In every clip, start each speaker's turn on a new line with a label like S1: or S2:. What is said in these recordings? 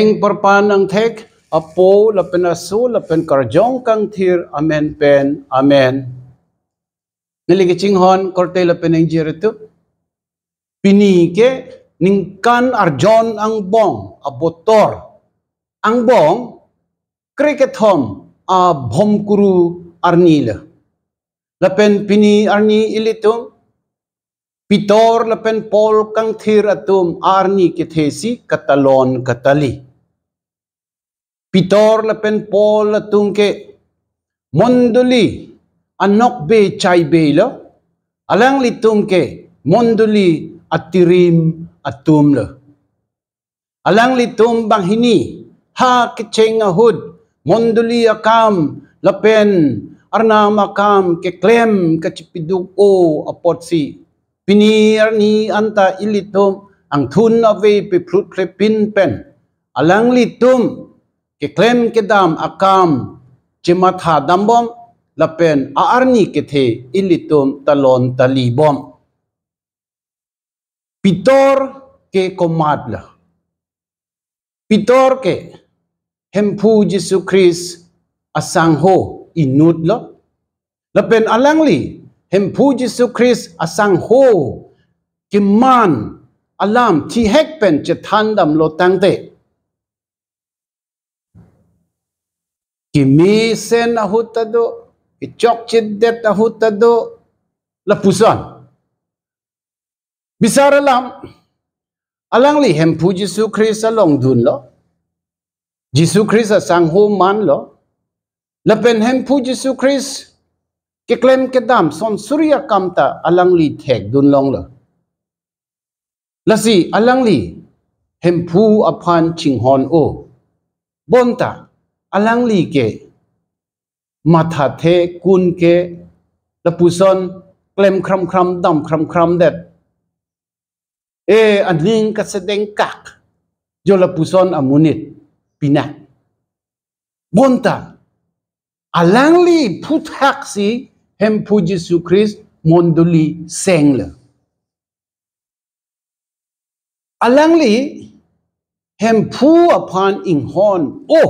S1: Heng perpan ang tek apo lapen aso lapen karjong kang thir amen pen amen. Niligicing hon korte lapen ang jiritu. Pinike ningkan arjon ang bong abotor. Ang bong cricket hom a bhomkuru arnila. Lapen pini arni ilitum. Pitor lapen pol kang thir atum arni kithesi katalon katali. Pitor lapen pol atum ke monduli anok be chai be lo. Alang litum ke monduli atirim atum lo. Alang litum bang hini ha kicheng ahud monduli akam lapen arna makam ke klem kachipiduk o apotsi. Pinir ni anta ilitum ang thun ave pe plut klepin pen alang litum ke klem ke dam akam chimatha dambom lapen aarni ke the ilitum talon talibom pitor ke komadla pitor ke hempu Jesu Christ asangho inudlo lapen alangli hempu Jesu Christ asang ho kiman alam ti hekpen che thandam lo tangte kimi sen ahutado ichok chiddet ahutado lapusan bisara lam alang li hempu Jesu Christ along dun lo Jesu Christ asang ho man lo lapen hempu Jesu Christ kiklem kedam son surya kamta alang li thek dun long lo. Lasi alang li hempu apan chinghon o. Bonta alang li ke matha the kun ke lapuson klem kram kram dam kram kram det. Anling kasedeng kak jo lapuson amunit pinak. Bonta alang li puthak si hempu Jesu Christ monduli sengle. Alang li hempu apan inghon o.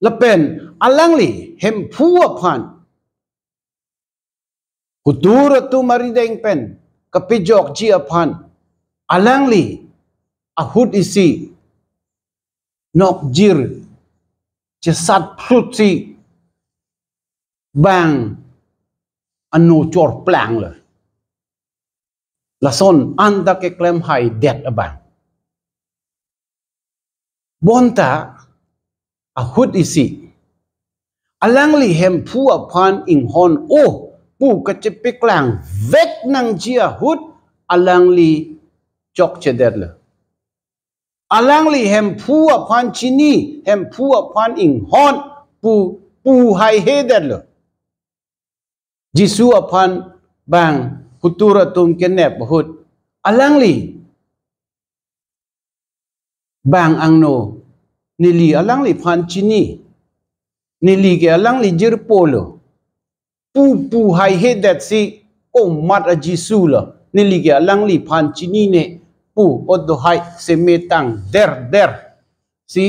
S1: Lapen alang li hempu apan kutura tu marideng pen kapijok ji apan alang li ahud isi nok jir jesat prut si bang anu chor plang le lason anda ke klem hai det abang bonta ahud isi alang li hempu apan inghon o pu kachepik lang vek nang jia hud alang li chok chedet le alang li hempu apan chini hempu apan inghon pu hai hedet le Jesu apan bang kutura tum kenep hud alang li bang angno nili alang li pan chini nili ke alang li jir polo pu hai hedet si o mat a Jesu la nili ke alang li pan chini ne pu odo hai semetang der si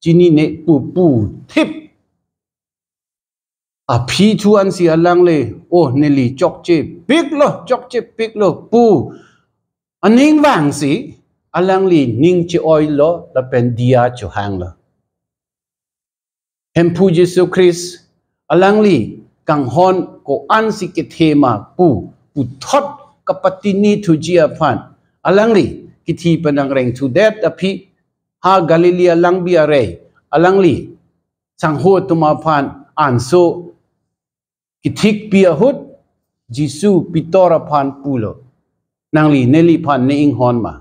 S1: chini ne pu thip a phi thuan si alang le o nili chokche pik lo pu aning wang si alang li ning che oil lo la pen dia chu hang lo hempu Jesu Christ alang li kang hon ko an si ke thema pu thot kapatini thu jia phan alang li ki thi panang reng thu det a phi ha Galilea lang bi are alang li sang ho tuma phan an so kithik pia hut Jesu pitora phan pulo nangli neli phan ne ing hon ma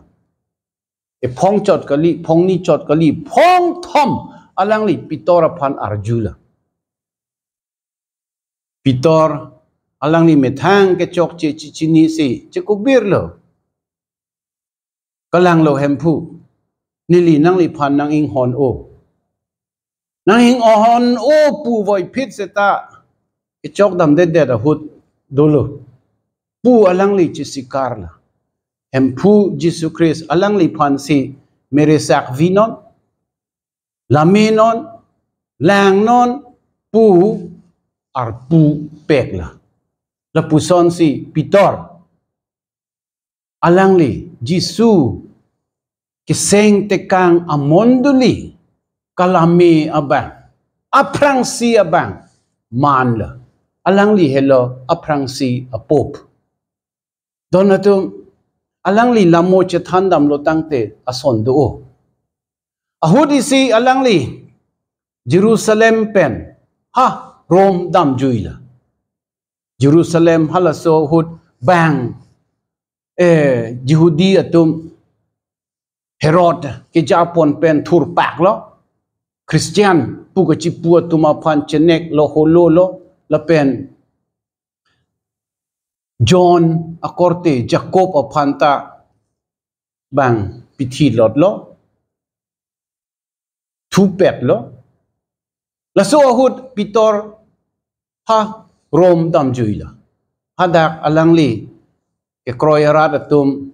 S1: e phong chot kali phong ni chot kali phong thom alang li pitora phan arjula pitor alang li methang ke chok che chini si che kubir lo kalang lo hempu nili nangli phan nang ing hon o nang ing hon o pu voi phit seta chok dam de a hut dolo pu alang li chi sikar la hempu Jesu Christ alang li phan si meresak vinon, laminon, langnon, pu, arpu pekla. Lapuson si Pitor. Alangli, Jisu, kiseng tekang amonduli, kalami abang, aprang si abang, manla. Alangli hello, aprang si apop. Donatum, alangli lamo chethandam lo tangte ason do. Ahudi si alangli, Jerusalem pen, ha, Rome dam juila. Jerusalem halaso hud bang, Yehudi atum, Herod, ke Japon pen thur pak lo, Christian, puka chipua tumapan chenek lo holo lo, la pen, John akorte, Jacob apanta, bang, piti lot lo, tupet lo, la so ahud Pitor, ha, Rome dam juila. Hadak alangli, ke kroyarat atum,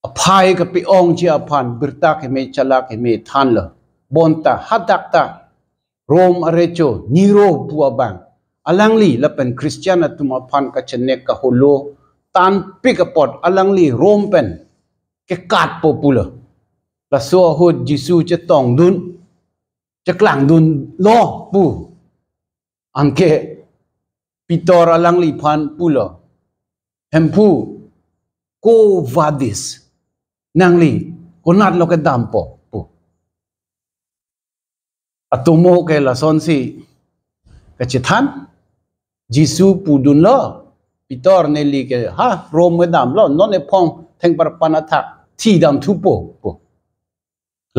S1: apai ke piong jia pan, birta ke me chala ke me than lo, bonta, hadak ta, Rome arecho, Nero buabang. Alangli lapen Christian atum apan ka chenek ka holo, tan pikapot, alangli Rome pen, ke kat popular. La so ahud Jisu chetong dun, ceklang dun lo pu. Angke Pitor alangli pan pula. Hempu ko vadis nangli konat lo ke dampo pu. Atumo ke la sonsi kecitan Jisu pudun lo Pitor neli ke ha Rom ke dam lo non e pong teng par panatak ti dam tupo pu.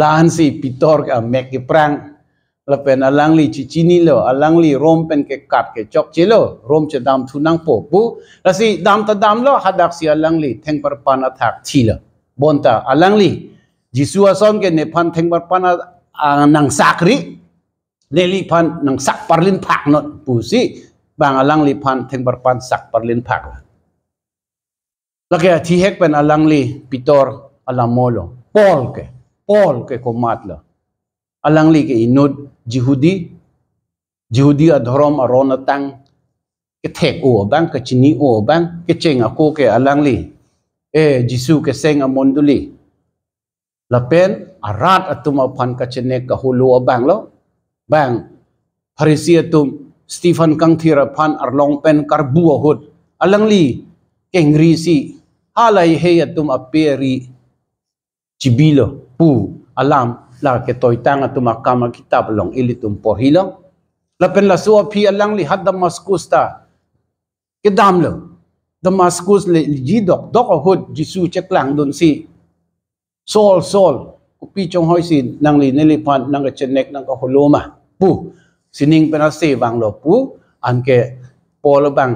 S1: La ansi Pitor ke mek ke prang la pen alangli cicini lo alangli Rom pen ke kat ke chok chelo Rom che dam tunang po pu la si dam ta dam lo hadak si alangli teng par panatak ti lo bonta alangli Jisu ason ke ne pan teng par pana nang sakri neli pan nang sak parlin pak not pu si bang alangli pan teng par pan sak parlin pak la ke ti hek pen alangli Pitor alamolo Paul ke komat lo alangli ke inut Jehudi adhorom arona tang ke thek o bang ke chini o bang ke cheng ako ke alangli Jisu ke seng amonduli lapen arat atuma pan ka chenek ka hulu bang lo bang Pharisi atum Stephen kang thira pan arlong pen karbu hud alangli kengri si halai he atum aperi chibilo pu alam la ke toitang atuma kama kitab long ilitum porhilong lapen la suwa phi alangli had Damascus ta ke damlo Damascus le jidok dok hud Jisu cheklang dun si Saul kupi chong hoi sin nangli nelipan nang chenek nang ka holoma pu sining pena se wang lo pu anke Paul bang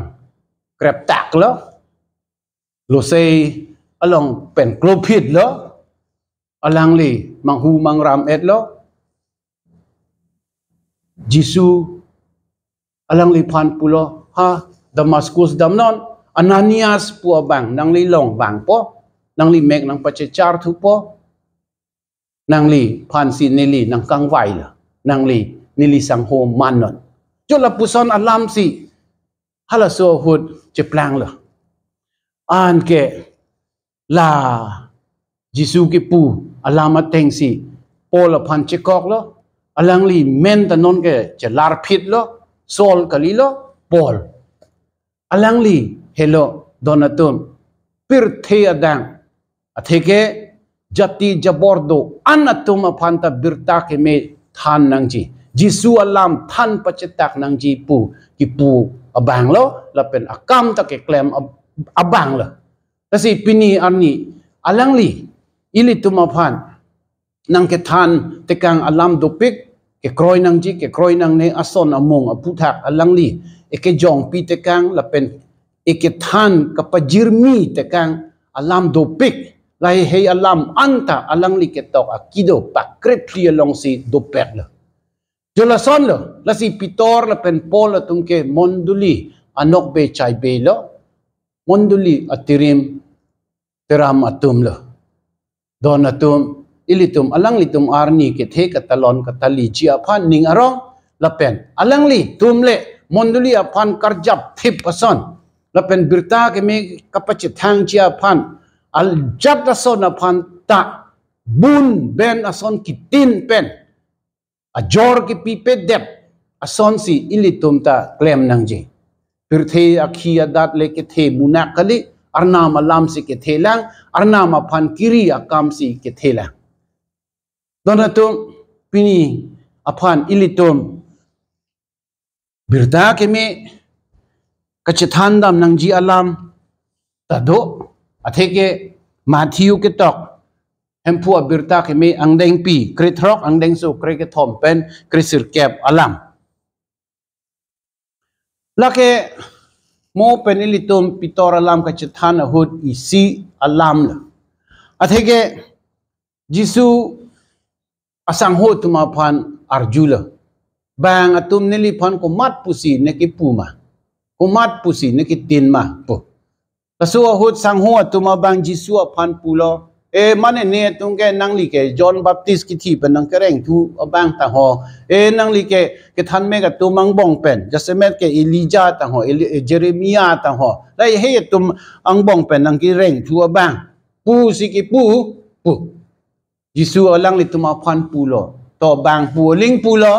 S1: grab tak lo sei along pen klopit lo alangli manghu mangram et lo Jisu alangli pan pulo ha Damascus damnon Ananias pu bang nangli long bang po nangli mek nang pachechar thu po nangli pan si nili nang kang vai la nangli nili sang ho manon jola puson alam si hala so hud cheplang la an ke la Jisu ke pu alama teng si Paul pan chekok lo alangli men tanon ke chelar phit lo Saul kali lo Paul alangli hello donatum pirthe adang atheke jati jabordo anatuma phanta birta ke me than nangji Jisu alam than pachetak nangji pu ki pu abang lo lapen akam ta ke klem abang lo kasi pini ani alangli ili tuma phan nang ke than tekang alam dopik ke kroi nangji ke kroi nang ne ason among aputhak alangli eke jong pi tekang lapen eke than kapajirmi tekang alam dopik lai hei alam anta alangli ketok akido pakrep clear long si dopet la jola son lo la si Pitor la pen Paul la tungke monduli anok be chai be lo monduli atirim teram atum lo don atum ilitum alang litum arni ke the katalon katali ji aphan ning arong lapen alang li tumle monduli aphan karjap thip ason lapen birta ke me kapach thang ji aphan al jat ason aphan ta bun ben ason kitin pen ajor ke pipe dep ason si ilitum ta klem nang ji pirthe akhi adat le ke the munakali arna malam si ke the lang arna ma phan kiri akam si ke the lang donatum pini aphan ilitum birda ke me kachethandam nangji alam tado atheke Matthew ke tok hempu birta ke me angdeng pi kritrok angdeng so kre ke thom pen krisir kep alam lake mo pen ilitum pitor alam kachethan hud isi alam la atheke jisu asang ho tuma phan arjula bang atum nili phan ko mat pusi ne ki puma ko mat pusi ne ki tin ma po tasu hot sang ho tuma bang jisu phan pulo e mane ne tungke nangli ke John Baptist ki thi pen nang kereng thu bang ta ho e nangli ke than me ka tumang bong pen jasemet ke Elijah ta ho Jeremiah ta ho lai he tum ang bong pen nang ki reng thu bang pu si ki pu Jisu alang litum aphan pulo to bang pu ling pulo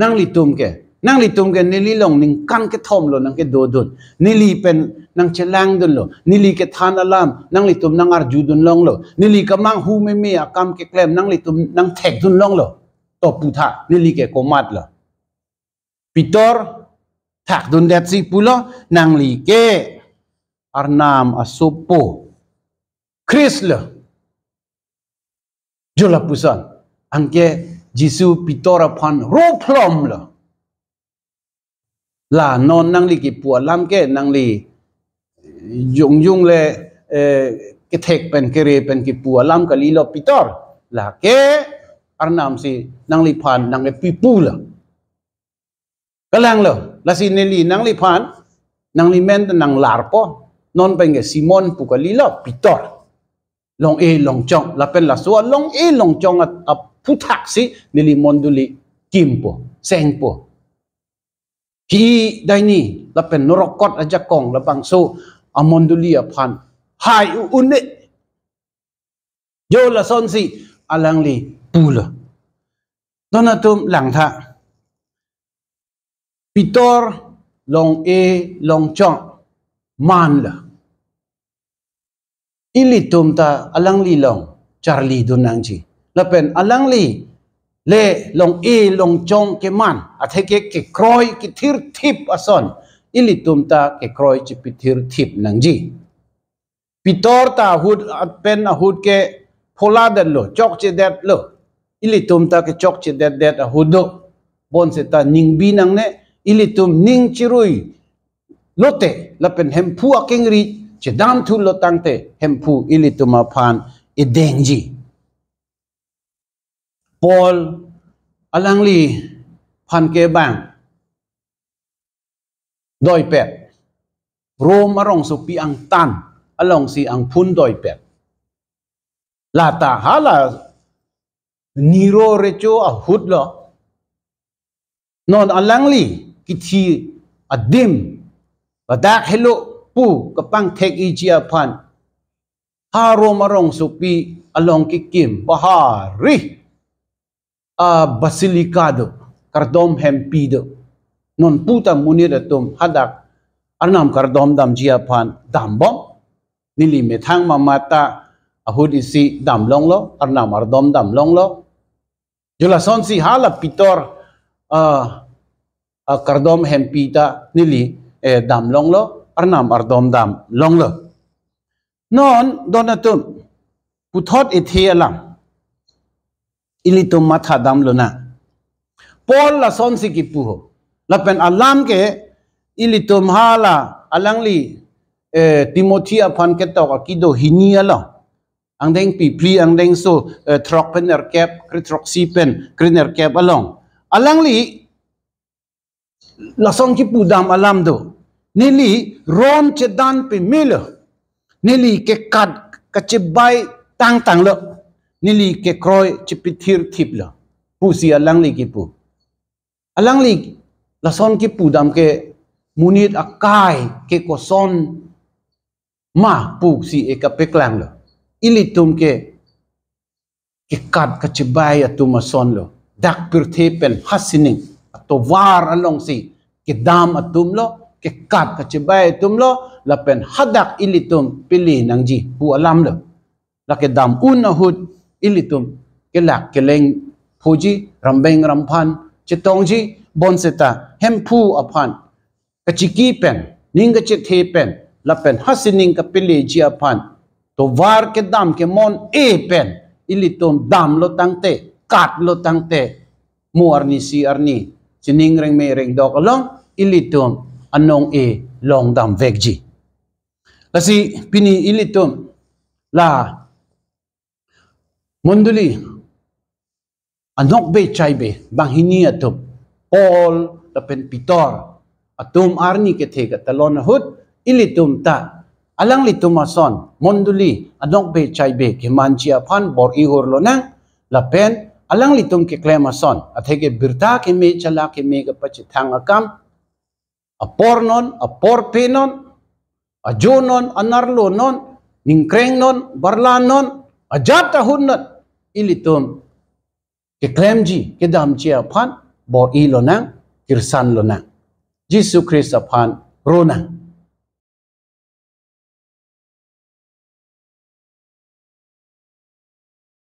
S1: nang litum ke nili long ning kan ke thom lo nang ke dodun nili pen nang chelang dun lo nili ke than alam nang litum nang arju dun long lo nili ka mang hu me akam ke klem nang litum nang thek dun long lo to putha nili ke komat lo pitor thak dun det si pulo nang li ke arnam asupo Chris lo Jola pusan angke Jisu pitora phan ro phlom lo la non nang li ki pu lam ke nang li yung le ke thek pen kere pen ki pu lam ka li lo pitor la ke arnam si nang li phan nang le pi pu lo kalang lo la si ne li nang li phan nang li men nang lar po non pen ke Simon pu ka li lo pitor long e long chong la pen la so long e long chong a puthak si nili monduli kimpo sengpo ki daini la pen norokot aja kong la bang so a monduli a phan hai unne yo la son si alang li pula donatum lang tha pitor long e long chong man la ilitum ta alang li long Charlie dunang ji lapen alang li le long e long chong ke man atheke ke kroi ki thir thip ason ilitum ta ke kroi chi pithir thip nang ji pitor ta hud pen a hud ke phola den lo chok che det lo ilitum ta ke chok che det a hudo bon se ta ning bi nang ne ilitum ning chirui lote lapen hem pu aking ri Chedam tu lo tangte hempu ilituma phan idengji Paul alangli phan ke bang doi pet Rome arong supi ang tan along si ang pun doi pet lata hala niro recho a hudlo non alangli kithi adim badak hello pu kapang tek ijia phan haro marong supi along kikim bahari basilicado kardom hempido non puta munir atum hadak arnam kardom dam jia phan dambom nili methang mamata ahud isi dam long lo arnam ardom dam long lo jula son si hala pitor kardom hempita nili dam long lo arnam ardom dam long lo non donatum puthot ethialam ilitum matha dam lo na Paul la son si kipuho lapen alam ke ilitum hala alangli Timothy aphan ketok akido hinia lo angdeng pipli angdeng so trok pener kep kritrok sipen kriner kep along alangli la son kipu dam alam do nili ron chedan pe milo nili ke kat kachibai tang tang lo nili ke kroi chipitir thip lo pu si alang li ki pu alang li la son ki pu dam ke munit akai ke ko son ma pu si e ka peklang lo ilitum ke kat ka chibai atuma son lo dak pir the pen hasining to war along si ke dam atum lo ke kat ka chibai atum lo la pen hadak ilitum pili nang ji pu alam lo la ke dam un na hut ilitum ke lak ke leng phuji rambeng ramphan chitong ji bon seta hem phu aphan ka chiki pen ning ka che the pen la pen hasining ka pili ji aphan to war ke dam ke mon e pen ilitum dam lo tangte kat lo tangte mu arni si arni chining reng me reng dok along ilitum anong e long dam vekji lasi pini ilitum la monduli anok be chai be bang hini atum Paul la pen Peter atum arni ke thega talon hut ilitum ta alang litum ason monduli anok be chai be ke manchia phan bor i hor lo nang la pen alang litum ke klem ason athege birta ke me chala ke me ga pach thang akam apor non apor pe non ajonon anarlo non ningkreng non barlan non ajat tahun non ilitum ke klem ji ke dam chia phan bor i lo nang kirsan lo nang Jesus Christ aphan rona